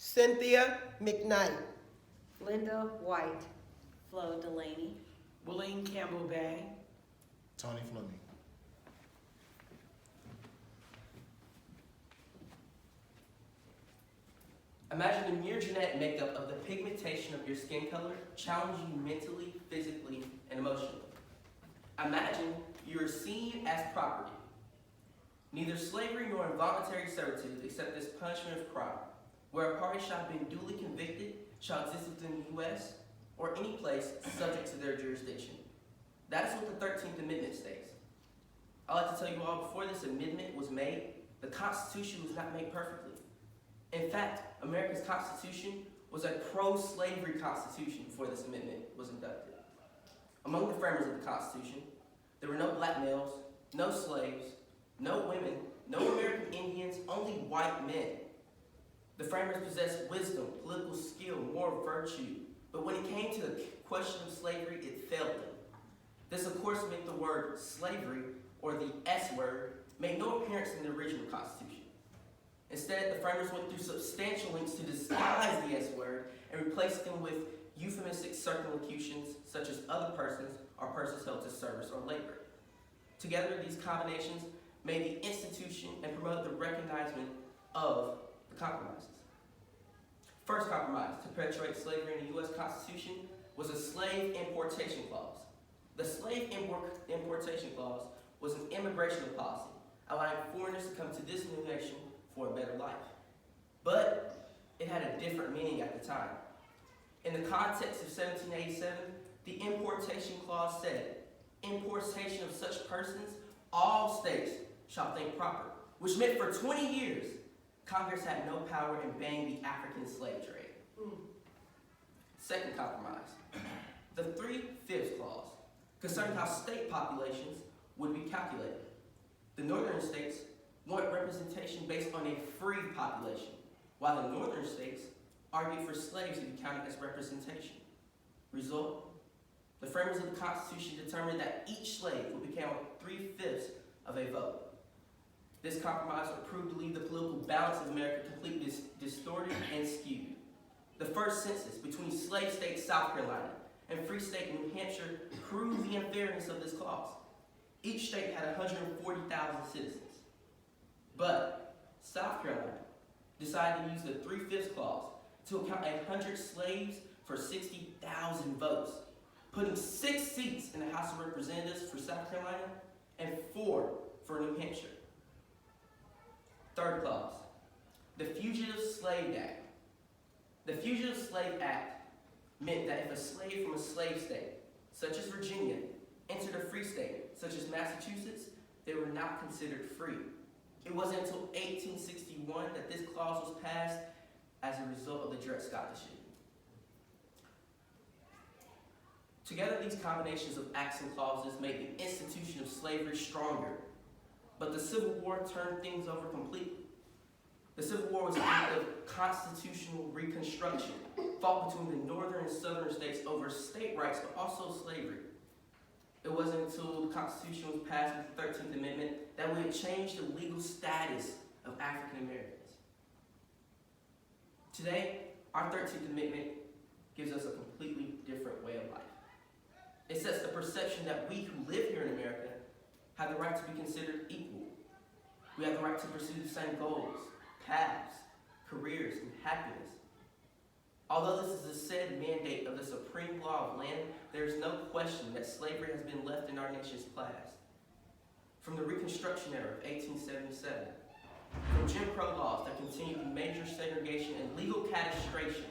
Cynthia McKnight, Linda White. Flo Delaney. Willeen Campbell Bay. Tony Fleming. Imagine the mere genetic makeup of the pigmentation of your skin color challenging you mentally, physically, and emotionally. Imagine you are seen as property. Neither slavery nor involuntary servitude except as punishment of crime, where a party shall have been duly convicted, shall exist within the U.S. or any place subject to their jurisdiction. That is what the 13th Amendment states. I'd like to tell you all, before this amendment was made, the Constitution was not made perfectly. In fact, America's Constitution was a pro-slavery Constitution before this amendment was inducted. Among the framers of the Constitution, there were no black males, no slaves, no women, no American Indians, only white men. The framers possessed wisdom, political skill, moral virtue, but when it came to the question of slavery, it failed them. This, of course, meant the word slavery, or the S word, made no appearance in the original Constitution. Instead, the framers went through substantial lengths to disguise the S word and replaced them with euphemistic circumlocutions such as other persons or persons held to service or labor. Together, these combinations made the institution and promoted the recognition of the compromises. First compromise to perpetuate slavery in the U.S. Constitution was a slave importation clause. The slave importation clause was an immigration policy, allowing foreigners to come to this new nation for a better life. But it had a different meaning at the time. In the context of 1787, the importation clause said, importation of such persons, all states shall think proper, which meant for 20 years, Congress had no power in banning the African slave trade. Second compromise, the 3/5 clause, concerned how state populations would be calculated. The northern states want representation based on a free population, while the northern states argued for slaves to be counted as representation. Result, the framers of the Constitution determined that each slave would be counted 3/5 of a vote. This compromise would prove to leave the political balance of America completely distorted and skewed. The first census between slave state South Carolina and free state New Hampshire proved the unfairness of this clause. Each state had 140,000 citizens. But South Carolina decided to use the 3/5 clause to account 100 slaves for 60,000 votes, putting 6 seats in the House of Representatives for South Carolina and 4 for New Hampshire. Third clause, the Fugitive Slave Act. The Fugitive Slave Act meant that if a slave from a slave state, such as Virginia, entered a free state, such as Massachusetts, they were not considered free. It wasn't until 1861 that this clause was passed as a result of the Dred Scott decision. Together, these combinations of acts and clauses made the institution of slavery stronger, but the Civil War turned things over completely. The Civil War was an act of constitutional reconstruction, fought between the northern and southern states over state rights, but also slavery. It wasn't until the Constitution was passed with the 13th Amendment that we had changed the legal status of African Americans. Today, our 13th Amendment gives us a completely different way of life. It sets the perception that we who live here in America have the right to be considered equal. We have the right to pursue the same goals, paths, careers, and happiness. Although this is a said mandate of the supreme law of land, there is no question that slavery has been left in our nation's past. From the Reconstruction era of 1877, from Jim Crow laws that continued major segregation and legal castration,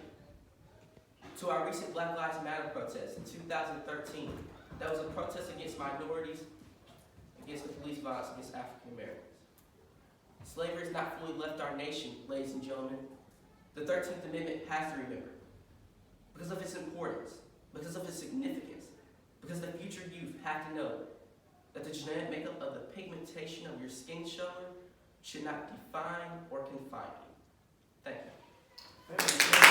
to our recent Black Lives Matter protest in 2013, that was a protest against minorities, against the police violence against African Americans. Slavery has not fully left our nation, ladies and gentlemen. The 13th Amendment has to remember, because of its importance, because of its significance, because the future youth have to know that the genetic makeup of the pigmentation of your skin color should not define or confine you. Thank you.